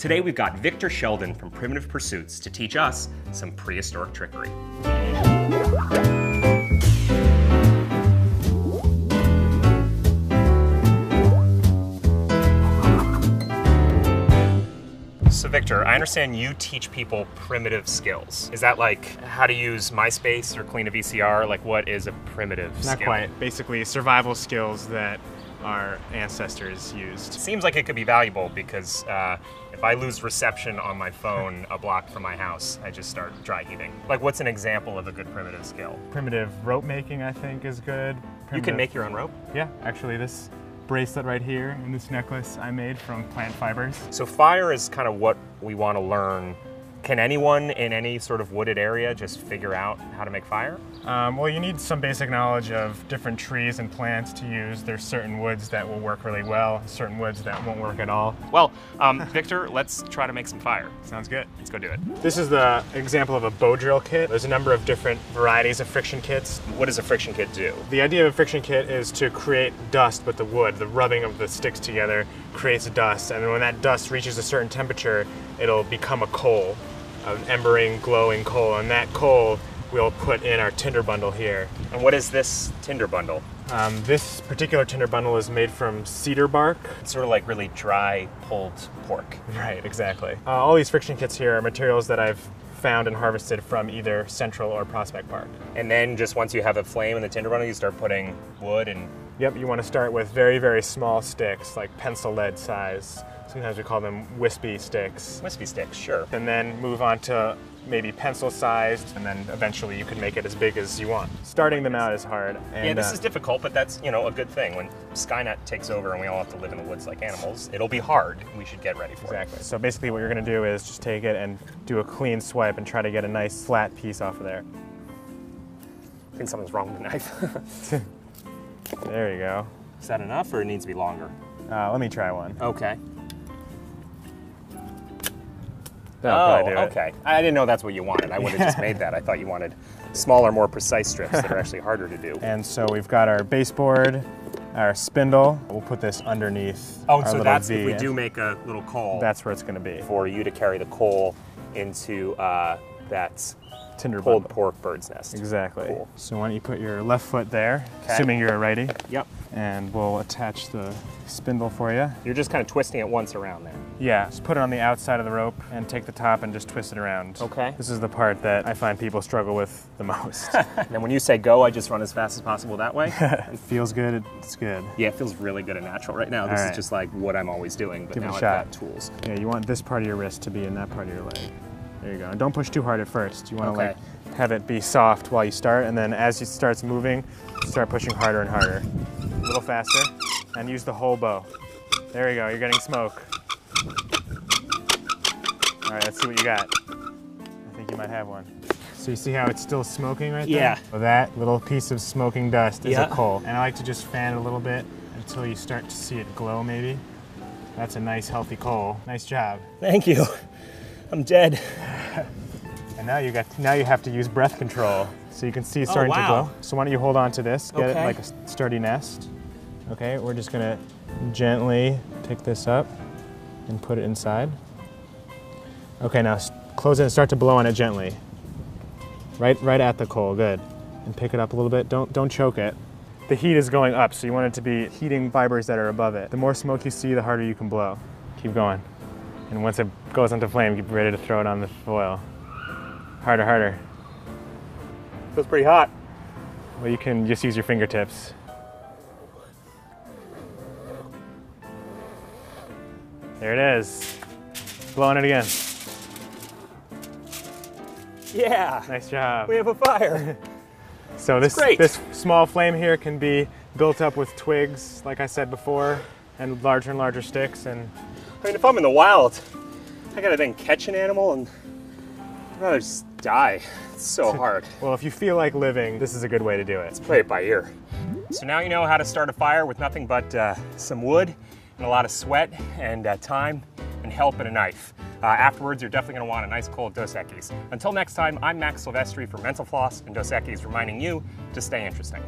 Today we've got Victor Sheldon from Primitive Pursuits to teach us some prehistoric trickery. So Victor, I understand you teach people primitive skills. Is that like how to use MySpace or clean a VCR? Like what is a primitive skill? Not quite. Basically survival skills that our ancestors used. Seems like it could be valuable because if I lose reception on my phone a block from my house, I just start dry heaving. Like what's an example of a good primitive skill? Primitive rope making, I think, is good. You can make your own rope? Yeah, actually this bracelet right here and this necklace I made from plant fibers. So fire is kind of what we want to learn. Can anyone in any sort of wooded area just figure out how to make fire? Well, you need some basic knowledge of different trees and plants to use. There's certain woods that will work really well, certain woods that won't work at all. Well, Victor, let's try to make some fire. Sounds good. Let's go do it. This is the example of a bow drill kit. There's a number of different varieties of friction kits. What does a friction kit do? The idea of a friction kit is to create dust with the wood. The rubbing of the sticks together creates dust, and when that dust reaches a certain temperature, it'll become a coal. An embering, glowing coal, and that coal we'll put in our tinder bundle here. And what is this tinder bundle? This particular tinder bundle is made from cedar bark. It's sort of like really dry, pulled pork. Right, exactly. All these friction kits here are materials that I've found and harvested from either Central or Prospect Park. And then just once you have a flame in the tinder bundle, you start putting wood and... Yep, you want to start with very, very small sticks, like pencil lead size. Sometimes we call them wispy sticks. Wispy sticks, sure. And then move on to maybe pencil sized, and then eventually you can make it as big as you want. Starting them out is hard. And, yeah, this is difficult, but that's, you know, a good thing. When Skynet takes over and we all have to live in the woods like animals, it'll be hard. We should get ready for it. Exactly. So basically what you're gonna do is just take it and do a clean swipe and try to get a nice flat piece off of there. I think something's wrong with the knife. There you go. Is that enough, or it needs to be longer? Let me try one. Okay. That'll probably do it. Okay. I didn't know that's what you wanted. I would have just made that. I thought you wanted smaller, more precise strips that are actually harder to do. And so we've got our baseboard, our spindle. We'll put this underneath our so little that's V. if we do make a little coal. That's where it's gonna be. For you to carry the coal into that Tinder pulled bundle. pork bird's nest. Exactly. Cool. So why don't you put your left foot there, Okay. assuming you're a righty. Yep. And we'll attach the spindle for you. You're just kind of twisting it once around there. Yeah, just put it on the outside of the rope and take the top and just twist it around. Okay. This is the part that I find people struggle with the most. And then when you say go, I just run as fast as possible that way? It feels good, it's good. Yeah, it feels really good and natural right now. This All is right. just like what I'm always doing, but Give it now a I've shot. got tools. Yeah, you want this part of your wrist to be in that part of your leg. There you go. And don't push too hard at first. You want to Okay. like have it be soft while you start, and then as it starts moving, start pushing harder and harder. A little faster, and use the whole bow. There you go, you're getting smoke. All right, let's see what you got. I think you might have one. So you see how it's still smoking right there? Yeah. So that little piece of smoking dust is Yeah. a coal. And I like to just fan it a little bit until you start to see it glow maybe. That's a nice healthy coal. Nice job. Thank you. I'm dead. And now you have to use breath control. So you can see it's starting to wow. glow. So why don't you hold on to this, get it Okay. like a sturdy nest. Okay, we're just gonna gently pick this up and put it inside. Okay, now close it and start to blow on it gently. Right at the coal, good. And pick it up a little bit, don't choke it. The heat is going up, so you want it to be heating fibers that are above it. The more smoke you see, the harder you can blow. Keep going. And once it goes into flame, get ready to throw it on the foil. Harder, harder. Feels pretty hot. Well, you can just use your fingertips. There it is. Blowing it again. Yeah. Nice job. We have a fire. So this small flame here can be built up with twigs, like I said before, and larger sticks. And I mean, if I'm in the wild, I gotta then catch an animal and I'd rather just die. It's so hard. well, if you feel like living, this is a good way to do it. Play it by ear. So now you know how to start a fire with nothing but some wood and a lot of sweat and time and help and a knife. Afterwards, you're definitely going to want a nice cold Dos Equis. Until next time, I'm Max Silvestri for Mental Floss and Dos Equis, reminding you to stay interesting.